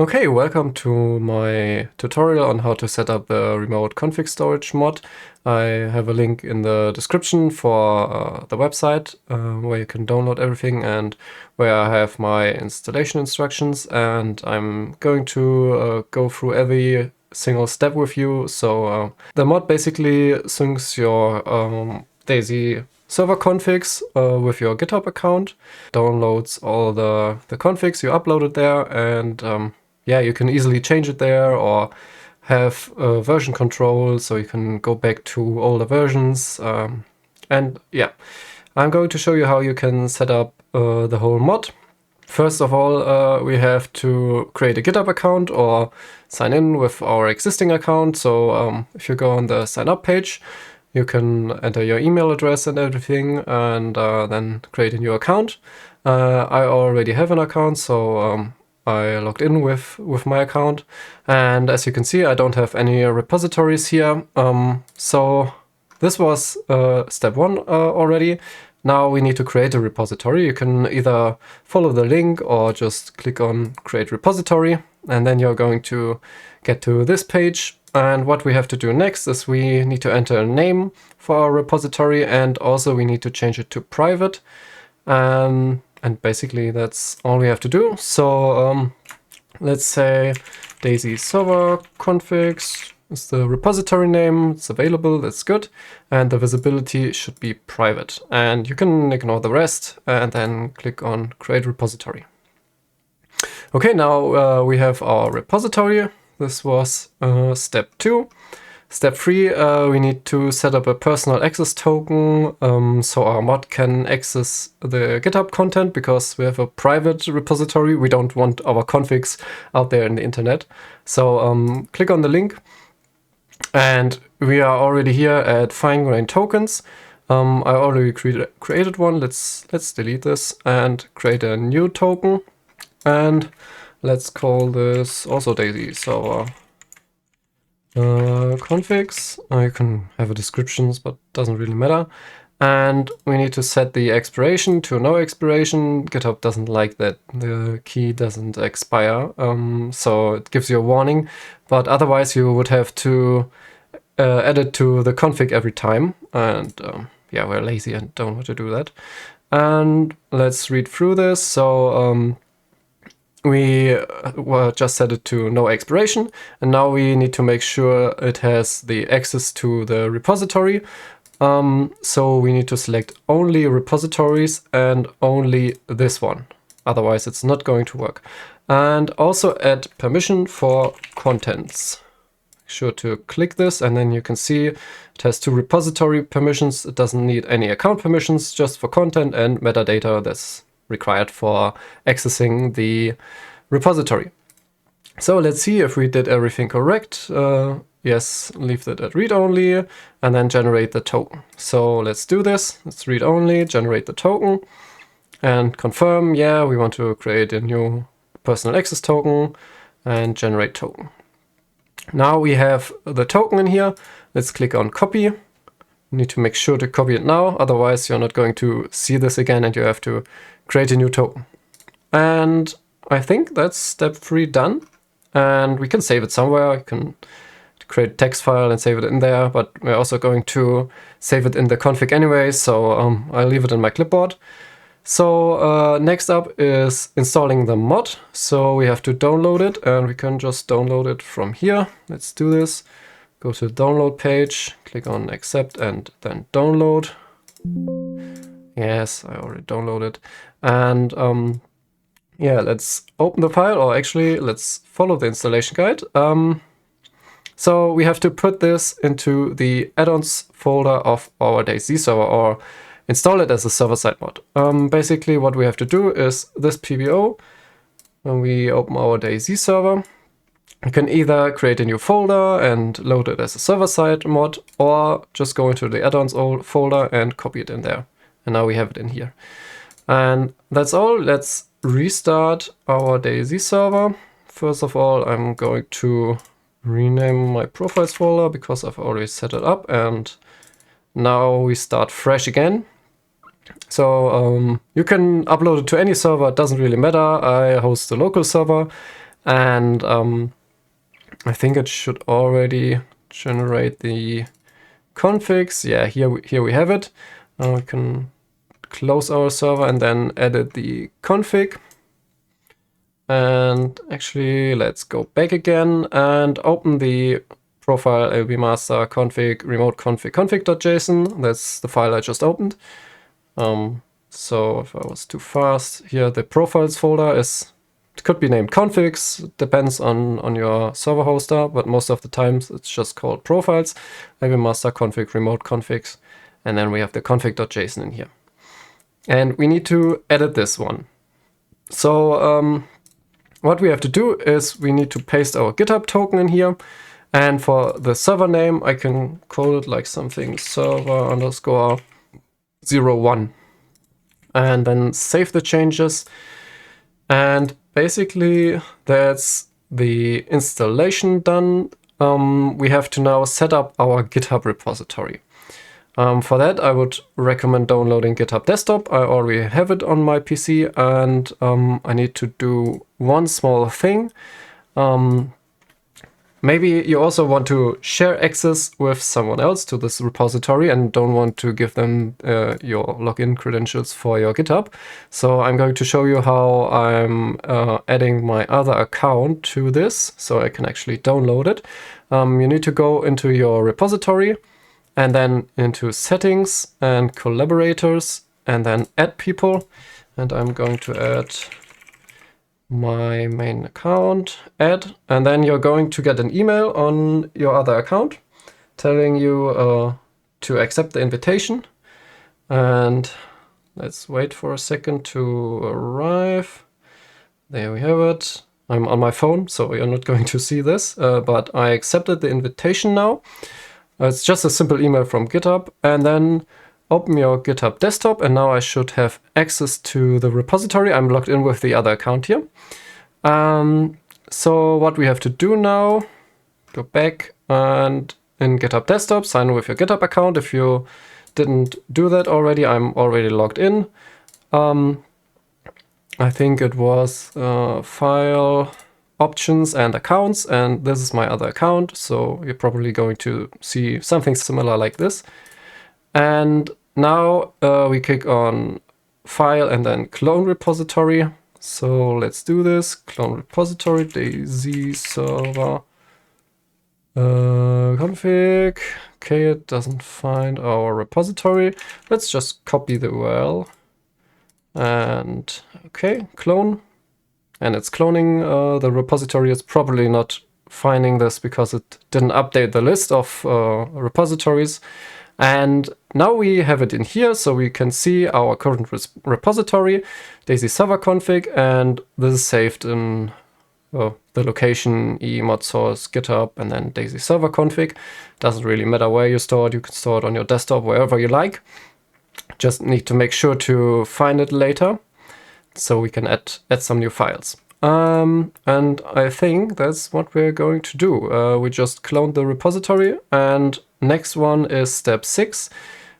Okay, welcome to my tutorial on how to set up the remote config storage mod. I have a link in the description for the website where you can download everything and where I have my installation instructions, and I'm going to go through every single step with you. So the mod basically syncs your DayZ server configs with your GitHub account, downloads all the configs you uploaded there, and yeah, you can easily change it there or have version control, so you can go back to older versions. And yeah, I'm going to show you how you can set up the whole mod. First of all, we have to create a GitHub account or sign in with our existing account. So if you go on the sign up page, you can enter your email address and everything, and then create a new account. I already have an account, so I logged in with my account, and as you can see, I don't have any repositories here. So this was step one already. Now we need to create a repository. You can either follow the link or just click on create repository, and then you're going to get to this page. And what we have to do next is we need to enter a name for our repository, and also we need to change it to private. And basically that's all we have to do. So let's say DayZ server configs is the repository name. It's available, that's good. And the visibility should be private. And you can ignore the rest and then click on create repository. Okay, now we have our repository. This was step 2. Step 3, we need to set up a personal access token so our mod can access the GitHub content, because we have a private repository. We don't want our configs out there in the internet. So click on the link, and we are already here at fine-grained tokens. I already created one. Let's delete this and create a new token, and let's call this also DayZ. So configs, you can have a descriptions, but doesn't really matter. And we need to set the expiration to no expiration. GitHub doesn't like that the key doesn't expire, so it gives you a warning, but otherwise you would have to add it to the config every time, and yeah, we're lazy and don't want to do that. And let's read through this. So we just set it to no expiration, and now we need to make sure it has the access to the repository. So we need to select only repositories and only this one. Otherwise it's not going to work. And also add permission for contents. Make sure to click this, and then you can see it has 2 repository permissions. It doesn't need any account permissions, just for content and metadata that's required for accessing the repository. So let's see if we did everything correct. Yes, leave that at read only, and then generate the token. So let's do this. Let's read only, generate the token, and confirm. Yeah, we want to create a new personal access token and generate token. Now we have the token in here. Let's click on copy. You need to make sure to copy it now, otherwise you're not going to see this again and you have to create a new token. And I think that's step 3 done. And we can save it somewhere. You can create a text file and save it in there, but we're also going to save it in the config anyway, so I'll leave it in my clipboard. So next up is installing the mod. So we have to download it, and we can just download it from here. Let's do this. Go to the download page, click on accept, and then download. Yes, I already downloaded. And yeah, let's open the file, or actually let's follow the installation guide. So we have to put this into the add-ons folder of our DayZ server, or install it as a server-side mod. Basically what we have to do is this PBO. When we open our DayZ server, you can either create a new folder and load it as a server-side mod, or just go into the add-ons folder and copy it in there. And now we have it in here. And that's all. Let's restart our DayZ server. First of all, I'm going to rename my profiles folder because I've already set it up, and now we start fresh again. So you can upload it to any server, it doesn't really matter. I host a local server, And I think it should already generate the configs. Yeah, here we have it. Now we can close our server and then edit the config. And actually, let's go back again and open the profile lbmaster config remote config.json. That's the file I just opened. So if I was too fast, here the profiles folder it could be named configs, depends on your server hoster, but most of the times it's just called profiles, lbmaster config remote configs, and then we have the config.json in here. And we need to edit this one. So what we have to do is we need to paste our GitHub token in here. And for the server name, I can call it like something server_01. And then save the changes. And basically that's the installation done. We have to now set up our GitHub repository. For that, I would recommend downloading GitHub Desktop. I already have it on my PC, and I need to do one small thing. Maybe you also want to share access with someone else to this repository and don't want to give them your login credentials for your GitHub. So I'm going to show you how I'm adding my other account to this so I can actually download it. You need to go into your repository and then into settings and collaborators and then add people. And I'm going to add my main account, add, and then you're going to get an email on your other account telling you to accept the invitation. And let's wait for a second to arrive. There we have it. I'm on my phone, so you're not going to see this, but I accepted the invitation now. It's just a simple email from GitHub, and then open your GitHub desktop, and now I should have access to the repository. I'm logged in with the other account here. So what we have to do now, go back and in GitHub desktop, sign in with your GitHub account. If you didn't do that already, I'm already logged in. I think it was file, options and accounts, and this is my other account. So you're probably going to see something similar like this. And now we click on file and then clone repository. So let's do this. Clone repository, DayZ server config. Okay, it doesn't find our repository. Let's just copy the URL and okay, clone. And it's cloning the repository. It's probably not finding this because it didn't update the list of repositories. And now we have it in here, so we can see our current repository, DayZ server config, and this is saved in the location mod source GitHub and then DayZ server config. Doesn't really matter where you store it. You can store it on your desktop, wherever you like. Just need to make sure to find it later, so we can add some new files. And I think that's what we're going to do. We just cloned the repository, and next one is step 6.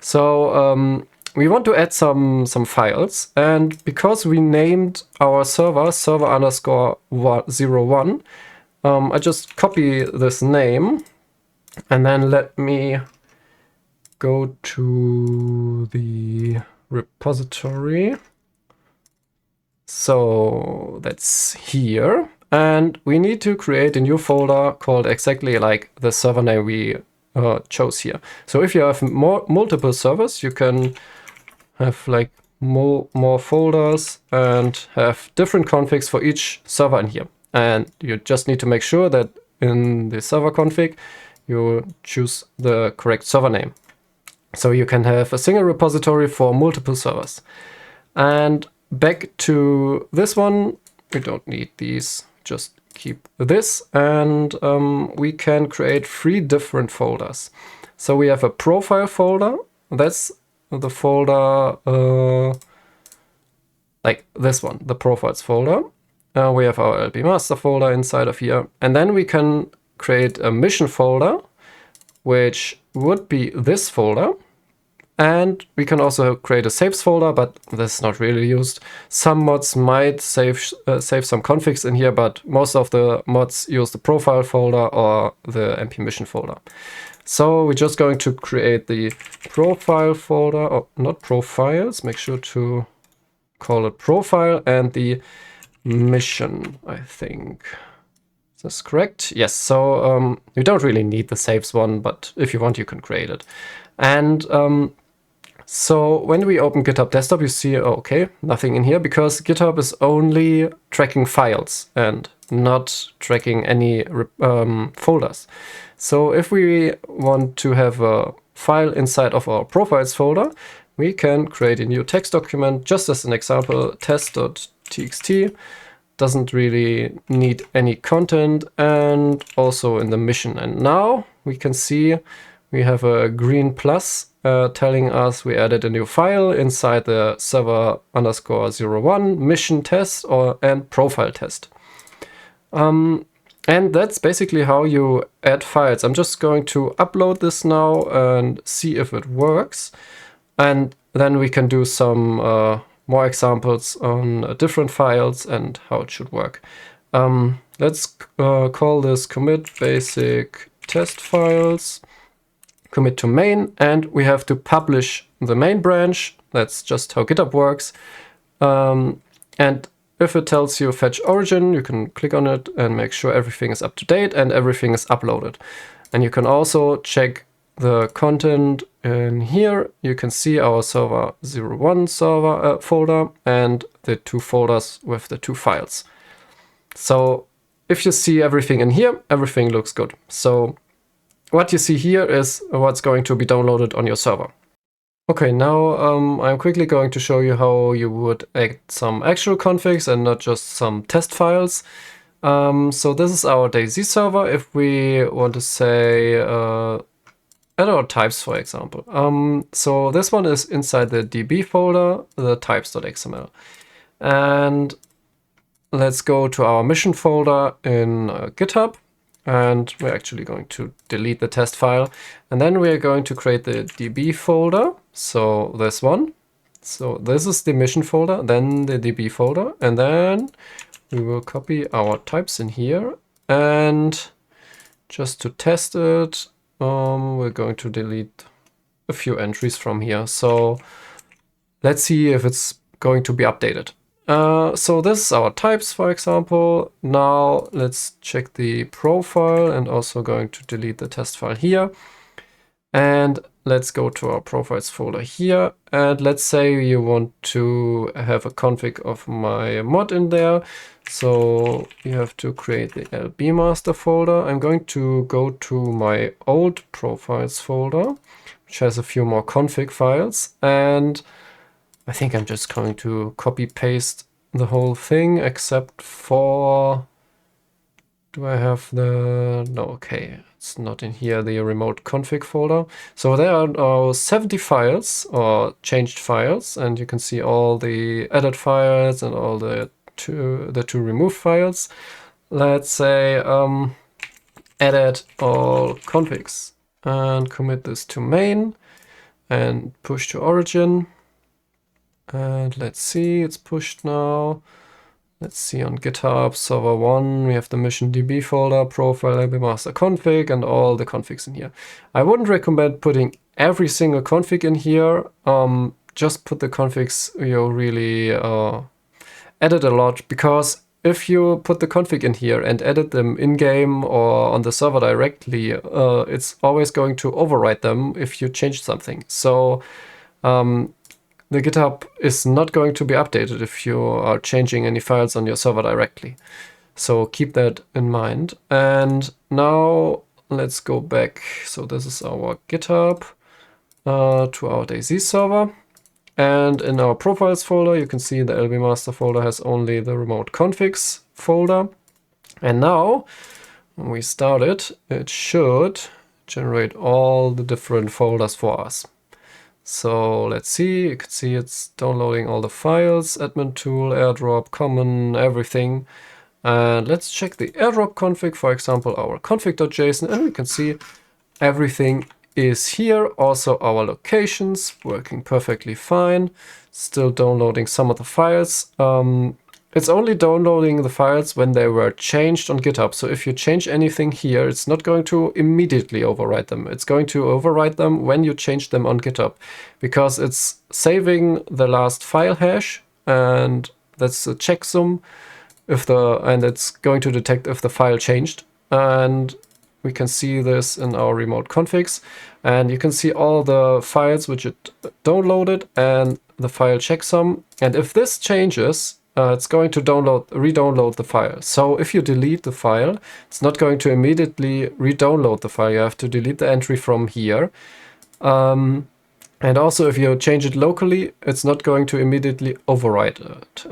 So we want to add some files, and because we named our server server_01, I just copy this name, and then let me go to the repository. So that's here, and we need to create a new folder called exactly like the server name we chose here. So if you have multiple servers, you can have like more folders and have different configs for each server in here. And you just need to make sure that in the server config, you choose the correct server name. So you can have a single repository for multiple servers. And back to this one, we don't need these, just keep this, and we can create 3 different folders. So we have a profile folder, that's the folder like this one, the profiles folder. We have our LB master folder inside of here, and then we can create a mission folder, which would be this folder. And we can also create a saves folder, but this is not really used. Some mods might save some configs in here, but most of the mods use the profile folder or the np mission folder. So we're just going to create the profile folder, or not profiles, make sure to call it profile, and the mission, I think. Is this correct? Yes, so you don't really need the saves one, but if you want, you can create it. And so when we open GitHub Desktop, you see, okay, nothing in here, because GitHub is only tracking files and not tracking any folders. So if we want to have a file inside of our profiles folder, we can create a new text document, just as an example, test.txt. Doesn't really need any content, and also in the mission. And now we can see we have a green plus telling us we added a new file inside the server_01 mission test and profile test. And that's basically how you add files. I'm just going to upload this now and see if it works. And then we can do some more examples on different files and how it should work. Let's call this commit basic test files, commit to main, and we have to publish the main branch. That's just how GitHub works. And if it tells you fetch origin, you can click on it and make sure everything is up to date and everything is uploaded. And you can also check the content in here. You can see our server01 server folder and the two folders with the two files. So if you see everything in here, everything looks good. So what you see here is what's going to be downloaded on your server. Okay, now I'm quickly going to show you how you would add some actual configs and not just some test files. So this is our DayZ server. If we want to say add our types, for example. So this one is inside the db folder, the types.xml. And let's go to our mission folder in GitHub. And we're actually going to delete the test file. And then we're going to create the db folder. So this one. So this is the mission folder, then the db folder. And then we will copy our types in here. And just to test it, we're going to delete a few entries from here. So let's see if it's going to be updated. So this is our types, for example. Now let's check the profile and also going to delete the test file here. And let's go to our profiles folder here. And let's say you want to have a config of my mod in there. So you have to create the lb master folder. I'm going to go to my old profiles folder, which has a few more config files. And I think I'm just going to copy paste the whole thing except for, do I have the, no, okay, it's not in here, the remote config folder. So there are 70 files or changed files, and you can see all the added files and all the two removed files. Let's say edit all configs and commit this to main and push to origin. And let's see, it's pushed now. Let's see on GitHub, server 1, we have the mission db folder, profile, lb master config, and all the configs in here. I wouldn't recommend putting every single config in here. Just put the configs you really edit a lot, because if you put the config in here and edit them in-game or on the server directly, it's always going to overwrite them if you change something. So the GitHub is not going to be updated if you are changing any files on your server directly. So keep that in mind. And now let's go back. So this is our GitHub to our DayZ server. And in our profiles folder, you can see the lb master folder has only the remote configs folder. And now when we start it, it should generate all the different folders for us. So let's see, you can see it's downloading all the files, admin tool, airdrop, common, everything. And let's check the airdrop config, for example, our config.json, and we can see everything is here. Also our locations working perfectly fine. Still downloading some of the files. It's only downloading the files when they were changed on GitHub. So if you change anything here, it's not going to immediately overwrite them. It's going to overwrite them when you change them on GitHub, because it's saving the last file hash, and that's a checksum and it's going to detect if the file changed. And we can see this in our remote configs, and you can see all the files which it downloaded and the file checksum. And if this changes, it's going to re-download the file. So if you delete the file, it's not going to immediately re-download the file. You have to delete the entry from here. And also, if you change it locally, it's not going to immediately overwrite it.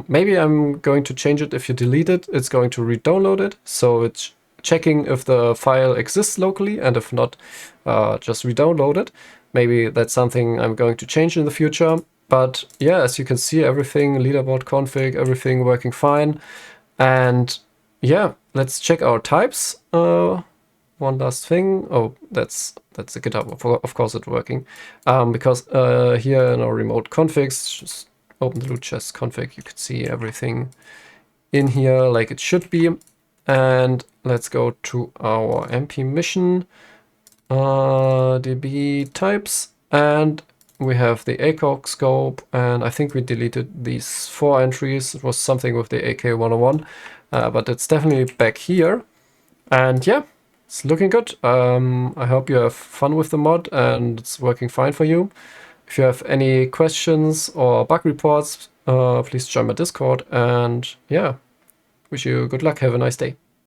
Maybe I'm going to change it. If you delete it, it's going to re-download it. So it's checking if the file exists locally, and if not, just re-download it. Maybe that's something I'm going to change in the future. But yeah, as you can see, everything, leaderboard config, everything working fine. And yeah, let's check our types. One last thing. Oh, that's the GitHub. Of course it's working. Because here in our remote configs, just open the loot chest config, you can see everything in here like it should be. And let's go to our MP mission, DB types, and we have the ACOG scope, and I think we deleted these 4 entries. It was something with the AK101, but it's definitely back here. And yeah, it's looking good. I hope you have fun with the mod and it's working fine for you. If you have any questions or bug reports, please join my Discord. And yeah, wish you good luck. Have a nice day.